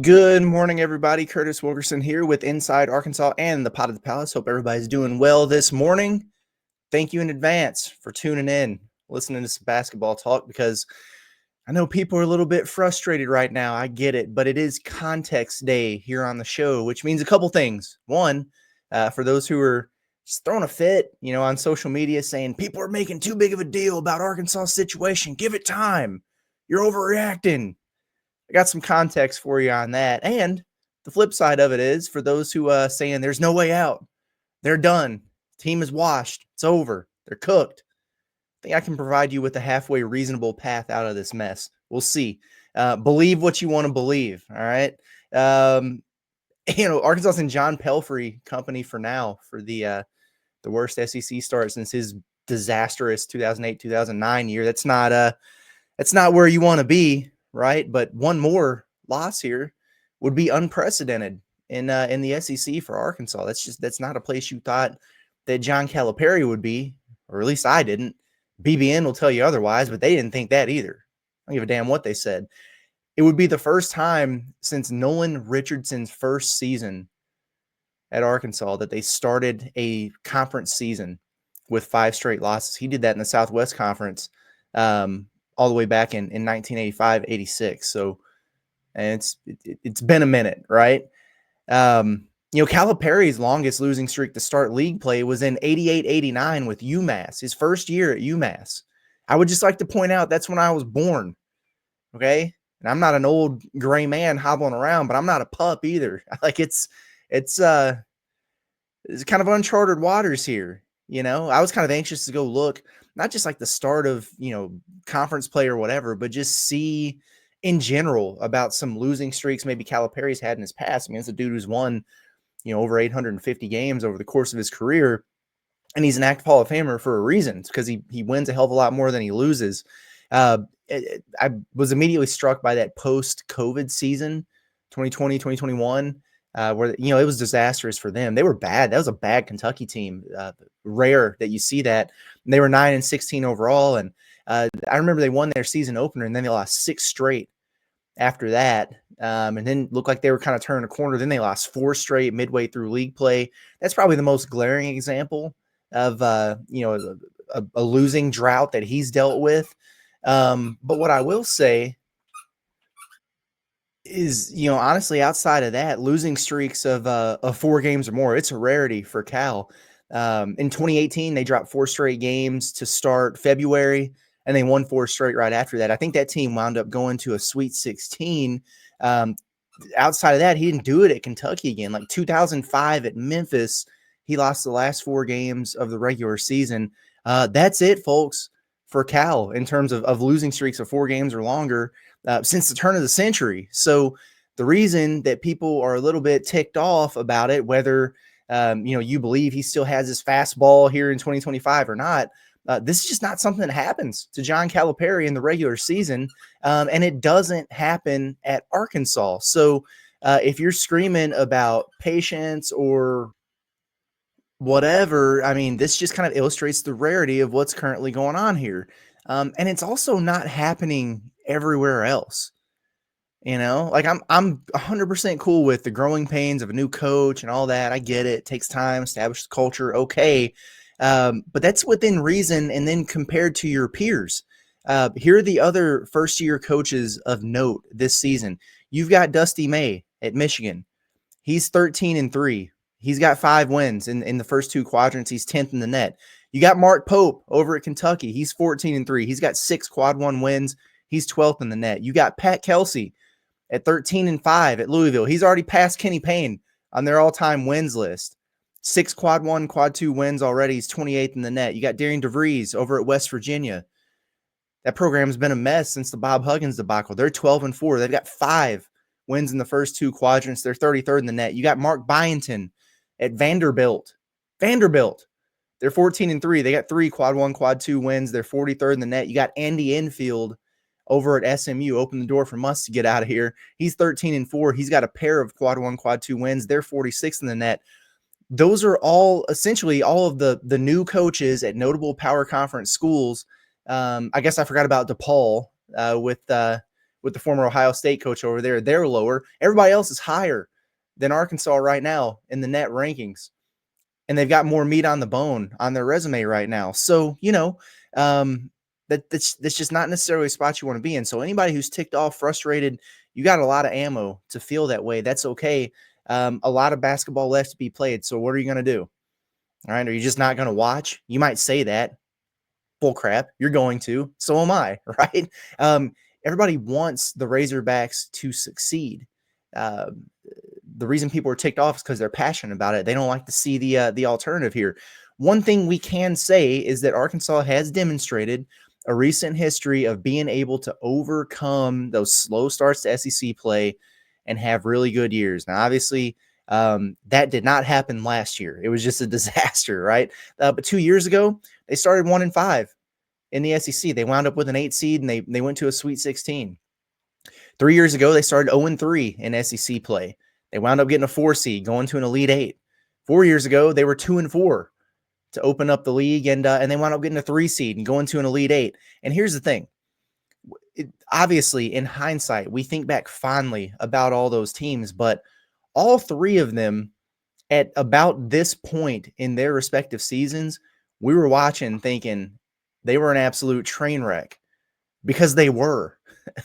Good morning, everybody. Curtis Wilkerson here with Inside Arkansas and the Pot of the Palace. Hope everybody's doing well this morning. Thank you in advance for tuning in, listening to some basketball talk, because I know people are a little bit frustrated right now. I get it, but it is context day here on the show, which means a couple things. One, for those who are just throwing a fit, on social media saying people are making too big of a deal about Arkansas' situation. Give it time. You're overreacting. I got some context for you on that. And the flip side of it is for those who saying there's no way out. They're done. Team is washed. It's over. They're cooked. I think I can provide you with a halfway reasonable path out of this mess. We'll see. Believe what you want to believe. All right. Arkansas in John Calipari Company for now for the worst SEC start since his disastrous 2008-2009 year. That's not where you want to be. Right. But one more loss here would be unprecedented in the SEC for Arkansas. That's not a place you thought that John Calipari would be, or at least I didn't. BBN will tell you otherwise, but they didn't think that either. I don't give a damn what they said. It would be the first time since Nolan Richardson's first season at Arkansas that they started a conference season with 5 straight losses. He did that in the Southwest Conference. All the way back in 1985-86. So, and it's been a minute, right? Calipari's longest losing streak to start league play was in 88-89 with UMass, his first year at UMass. I would just like to point out that's when I was born, okay? And I'm not an old gray man hobbling around, but I'm not a pup either. Like it's kind of uncharted waters here. I was kind of anxious to go look, not just like the start of, conference play or whatever, but just see in general about some losing streaks maybe Calipari's had in his past. I mean, it's a dude who's won, over 850 games over the course of his career. And he's an active Hall of Famer for a reason. It's because he wins a hell of a lot more than he loses. I was immediately struck by that post-COVID season, 2020, 2021. Where it was disastrous for them. They were bad. That was a bad Kentucky team. Rare that you see that. And they were 9-16 overall, and I remember they won their season opener, and then they lost 6 straight after that. And then looked like they were kind of turning a corner. Then they lost 4 straight midway through league play. That's probably the most glaring example of a losing drought that he's dealt with. But what I will say is, honestly, outside of that, losing streaks of 4 games or more, it's a rarity for Cal. In 2018, they dropped 4 straight games to start February, and they won 4 straight right after that. I think that team wound up going to a Sweet 16. Outside of that, he didn't do it at Kentucky again. Like 2005 at Memphis, he lost the last 4 games of the regular season. That's it, folks, for Cal in terms of losing streaks of 4 games or longer. Since the turn of the century. So the reason that people are a little bit ticked off about it, whether, you believe he still has his fastball here in 2025 or not, this is just not something that happens to John Calipari in the regular season. And it doesn't happen at Arkansas. So if you're screaming about patience or whatever, I mean, this just kind of illustrates the rarity of what's currently going on here. And it's also not happening everywhere else. Like I'm 100% cool with the growing pains of a new coach and all that. I get it. It takes time, establish the culture. Okay. But that's within reason. And then compared to your peers, here are the other first year coaches of note this season. You've got Dusty May at Michigan. He's 13-3. He's got 5 wins in the first 2 quadrants. He's 10th in the net. You got Mark Pope over at Kentucky. He's 14-3. He's got 6 quad 1 wins. He's 12th in the net. You got Pat Kelsey at 13-5 at Louisville. He's already passed Kenny Payne on their all-time wins list. 6 quad 1, quad 2 wins already. He's 28th in the net. You got Darian DeVries over at West Virginia. That program's been a mess since the Bob Huggins debacle. They're 12-4. They've got 5 wins in the first 2 quadrants. They're 33rd in the net. You got Mark Byington at Vanderbilt. They're 14-3. They got 3 quad 1, quad 2 wins. They're 43rd in the net. You got Andy Enfield over at SMU. Open the door for Muss to get out of here. He's 13-4. He's got a pair of quad 1, quad 2 wins. They're 46th in the net. Those are all essentially all of the new coaches at notable power conference schools. I guess I forgot about DePaul with with the former Ohio State coach over there. They're lower. Everybody else is higher than Arkansas right now in the net rankings. And they've got more meat on the bone on their resume right now. So, that's just not necessarily a spot you want to be in. So anybody who's ticked off, frustrated, you got a lot of ammo to feel that way. That's okay. A lot of basketball left to be played. So what are you going to do? All right. Are you just not going to watch? You might say that. Bull crap. You're going to. So am I. Right. Everybody wants the Razorbacks to succeed. The reason people are ticked off is because they're passionate about it. They don't like to see the alternative here. One thing we can say is that Arkansas has demonstrated a recent history of being able to overcome those slow starts to SEC play and have really good years. Now, obviously, that did not happen last year. It was just a disaster, right? But 2 years ago, they started 1-5 in the SEC. They wound up with an 8 seed, and they went to a Sweet 16. 3 years ago, they started 0-3 in SEC play. They wound up getting a 4 seed, going to an Elite 8. 4 years ago, they were 2-4 to open up the league, and they wound up getting a 3 seed and going to an Elite 8. And here's the thing. Obviously, in hindsight, we think back fondly about all those teams, but all 3 of them at about this point in their respective seasons, we were watching thinking they were an absolute train wreck because they were.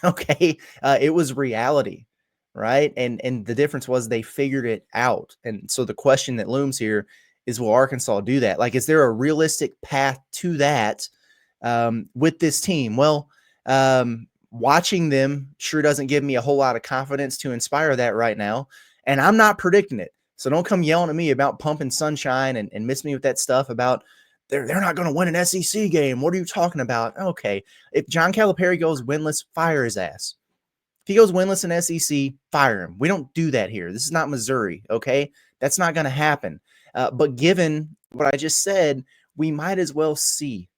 Okay. It was reality, right? And the difference was they figured it out. And so the question that looms here is, will Arkansas do that? Like, is there a realistic path to that with this team? Well, watching them sure doesn't give me a whole lot of confidence to inspire that right now. And I'm not predicting it. So don't come yelling at me about pumping sunshine and miss me with that stuff about they're not going to win an SEC game. What are you talking about? Okay. If John Calipari goes winless, fire his ass. If he goes winless in SEC, fire him. We don't do that here. This is not Missouri, okay? That's not going to happen. But given what I just said, we might as well see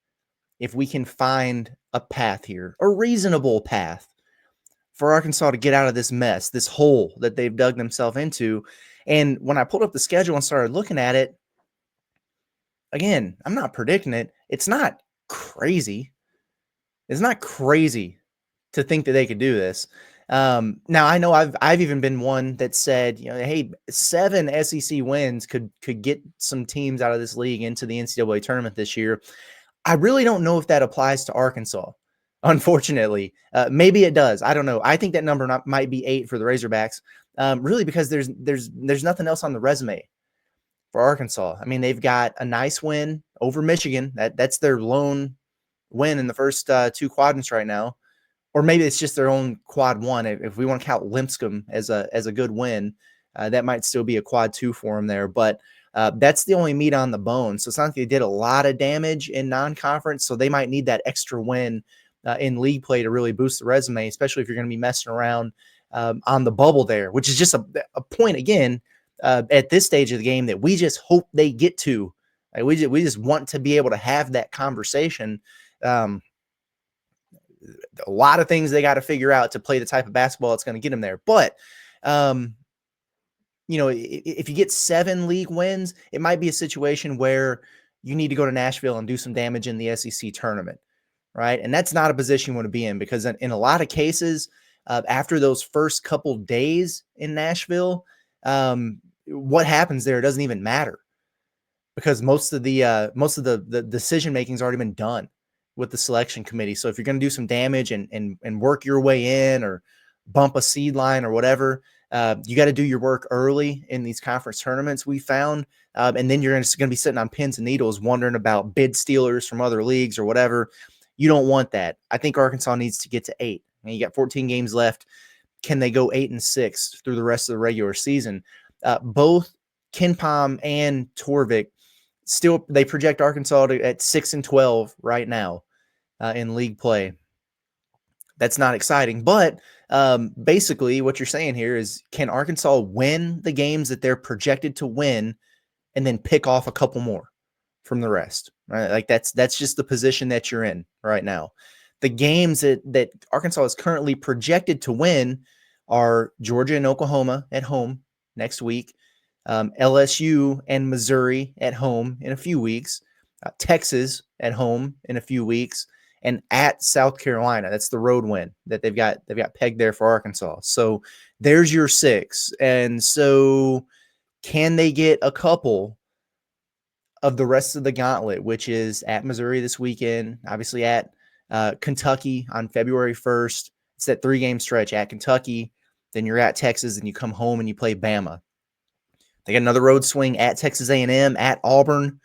if we can find a path here, a reasonable path for Arkansas to get out of this mess, this hole that they've dug themselves into. And when I pulled up the schedule and started looking at it, again, I'm not predicting it. It's not crazy. It's not crazy to think that they could do this. Now I know I've even been one that said, hey, 7 SEC wins could get some teams out of this league into the NCAA tournament this year. I really don't know if that applies to Arkansas. Unfortunately, maybe it does. I don't know. I think that number might be 8 for the Razorbacks. Really, because there's nothing else on the resume for Arkansas. I mean, they've got a nice win over Michigan. That's their lone win in the first 2 quadrants right now. Or maybe it's just their own quad 1. If we want to count Lipscomb as a good win, that might still be a quad 2 for them there. But that's the only meat on the bone. So it's not like they did a lot of damage in non-conference. So they might need that extra win in league play to really boost the resume, especially if you're going to be messing around on the bubble there, which is just a point, again, at this stage of the game that we just hope they get to. Like, we just want to be able to have that conversation. A lot of things they got to figure out to play the type of basketball that's going to get them there. But, if you get 7 league wins, it might be a situation where you need to go to Nashville and do some damage in the SEC tournament, right? And that's not a position you want to be in, because in a lot of cases, after those first couple days in Nashville, what happens there doesn't even matter, because most of the decision making has already been done with the selection committee. So if you're going to do some damage and work your way in or bump a seed line or whatever, you got to do your work early in these conference tournaments, we found. And then you're just going to be sitting on pins and needles wondering about bid stealers from other leagues or whatever. You don't want that. I think Arkansas needs to get to 8. And you got 14 games left. Can they go 8-6 through the rest of the regular season? Both KenPom and Torvik still, they project Arkansas at 6-12 right now in league play. That's not exciting, but basically what you're saying here is, can Arkansas win the games that they're projected to win and then pick off a couple more from the rest, right? Like that's just the position that you're in right now. The games that Arkansas is currently projected to win are Georgia and Oklahoma at home next week, LSU and Missouri at home in a few weeks, Texas at home in a few weeks, and at South Carolina. That's the road win that they've got pegged there for Arkansas. So there's your 6. And so can they get a couple of the rest of the gauntlet, which is at Missouri this weekend, obviously at Kentucky on February 1st. It's that 3-game stretch at Kentucky. Then you're at Texas, and you come home and you play Bama. They got another road swing at Texas A&M, at Auburn,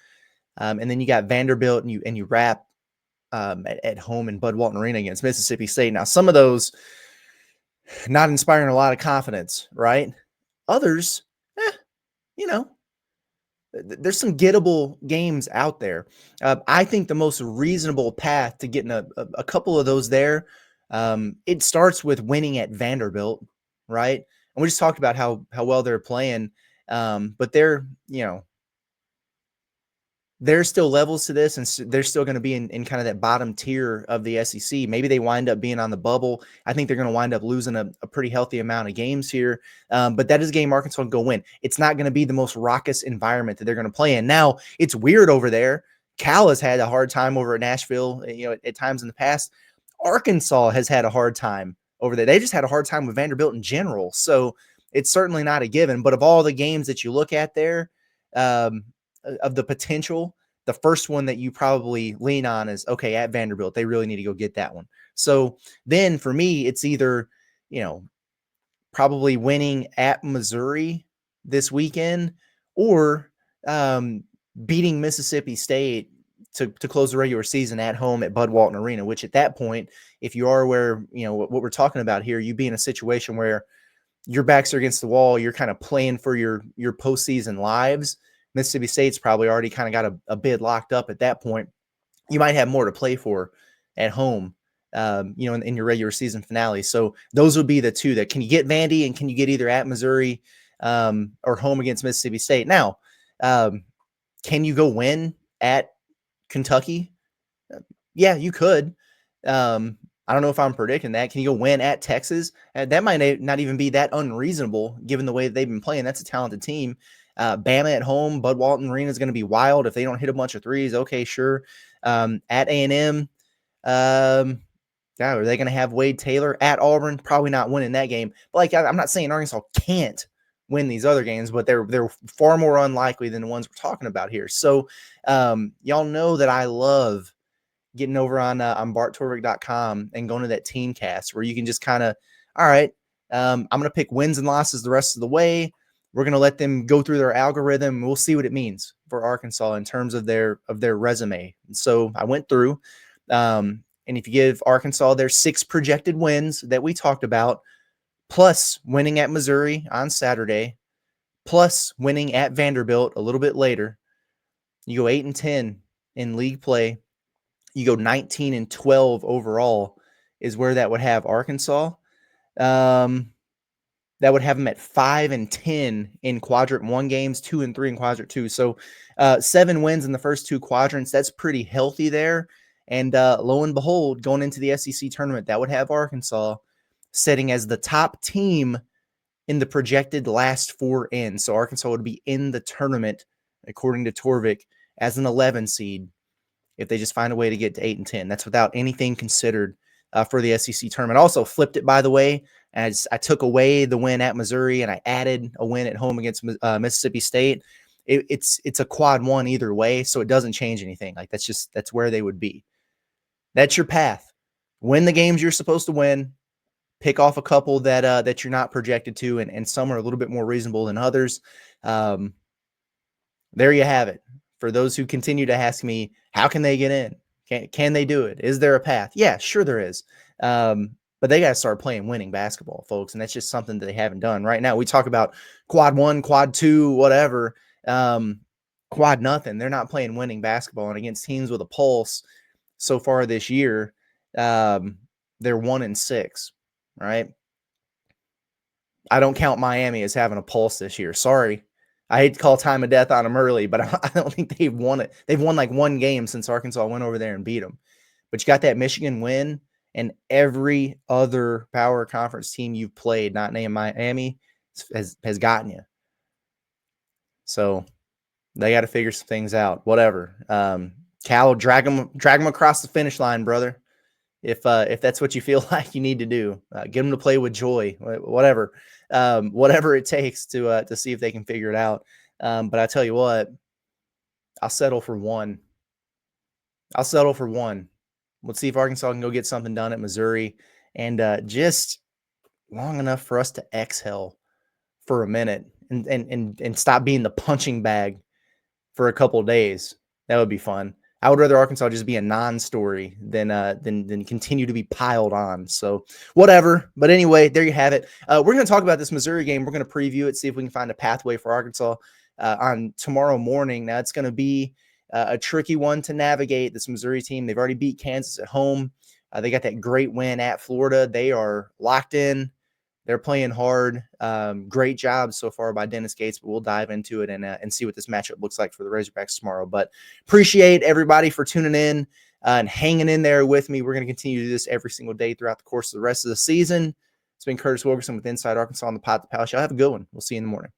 and then you got Vanderbilt, and you wrap at home in Bud Walton Arena against Mississippi State. Now, some of those not inspiring a lot of confidence, right? Others, there's some gettable games out there. I think the most reasonable path to getting a couple of those there, it starts with winning at Vanderbilt, right? And we just talked about how well they're playing, but there's still levels to this, and they're still going to be in kind of that bottom tier of the SEC. Maybe they wind up being on the bubble. I think they're going to wind up losing a pretty healthy amount of games here. But that is a game Arkansas can go win. It's not going to be the most raucous environment that they're going to play in. Now, it's weird over there. Cal has had a hard time over at Nashville, at times in the past. Arkansas has had a hard time over there. They just had a hard time with Vanderbilt in general. So it's certainly not a given. But of all the games that you look at there, of the potential, the first one that you probably lean on is, okay, at Vanderbilt, they really need to go get that one. So then for me, it's either, probably winning at Missouri this weekend, or beating Mississippi State to close the regular season at home at Bud Walton Arena, which at that point, if you are aware, what we're talking about here, you be in a situation where your backs are against the wall, you're kind of playing for your postseason lives. Mississippi State's probably already kind of got a bid locked up at that point. You might have more to play for at home, in your regular season finale. So those would be the two that can you get Vandy, and can you get either at Missouri or home against Mississippi State? Now, can you go win at Kentucky? Yeah, you could. I don't know if I'm predicting that. Can you go win at Texas? That might not even be that unreasonable given the way that they've been playing. That's a talented team. Bama at home, Bud Walton Arena is going to be wild. If they don't hit a bunch of threes, okay, sure. At A&M, are they going to have Wade Taylor? At Auburn? Probably not winning that game. But I'm not saying Arkansas can't win these other games, but they're far more unlikely than the ones we're talking about here. So y'all know that I love getting over on barttorvik.com and going to that team cast where you can just kind of, all right, I'm going to pick wins and losses the rest of the way. We're going to let them go through their algorithm. We'll see what it means for Arkansas in terms of their resume. And so I went through, and if you give Arkansas their 6 projected wins that we talked about, plus winning at Missouri on Saturday, plus winning at Vanderbilt a little bit later, you go 8-10 in league play. You go 19-12 overall is where that would have Arkansas. That would have them at 5-10 in quadrant 1 games, 2-3 in quadrant 2. So 7 wins in the first 2 quadrants. That's pretty healthy there. And lo and behold, going into the SEC tournament, that would have Arkansas sitting as the top team in the projected last 4 ends. So Arkansas would be in the tournament, according to Torvik, as an 11 seed if they just find a way to get to 8-10. That's without anything considered for the SEC tournament. Also flipped it, by the way, as I took away the win at Missouri and I added a win at home against Mississippi State. It's a quad 1 either way, so it doesn't change anything. That's where they would be. That's your path. Win the games you're supposed to win. Pick off a couple that you're not projected to, and some are a little bit more reasonable than others. There you have it. For those who continue to ask me, how can they get in? Can they do it? Is there a path? Yeah, sure there is. But they got to start playing winning basketball, folks. And that's just something that they haven't done. Right now, we talk about quad 1, quad 2, whatever. Quad nothing. They're not playing winning basketball. And against teams with a pulse so far this year, they're 1-6, right? I don't count Miami as having a pulse this year. Sorry. I hate to call time of death on them early, but I don't think they've won it. They've won 1 game since Arkansas went over there and beat them. But you got that Michigan win, and every other power conference team you've played, not named Miami, has gotten you. So they got to figure some things out. Whatever. Cal, drag them across the finish line, brother. if that's what you feel like you need to do. Get them to play with joy, whatever, whatever it takes to see if they can figure it out. But I tell you what, I'll settle for one. I'll settle for one. Let's see if Arkansas can go get something done at Missouri, and just long enough for us to exhale for a minute and stop being the punching bag for a couple of days. That would be fun. I would rather Arkansas just be a non-story than continue to be piled on. So whatever. But anyway, there you have it. We're going to talk about this Missouri game. We're going to preview it, see if we can find a pathway for Arkansas on tomorrow morning. Now it's going to be a tricky one to navigate. This Missouri team, they've already beat Kansas at home. They got that great win at Florida. They are locked in. They're playing hard. Great job so far by Dennis Gates, but we'll dive into it and see what this matchup looks like for the Razorbacks tomorrow. But appreciate everybody for tuning in and hanging in there with me. We're going to continue to do this every single day throughout the course of the rest of the season. It's been Curtis Wilkerson with Inside Arkansas on the Pod the Palace. Y'all have a good one. We'll see you in the morning.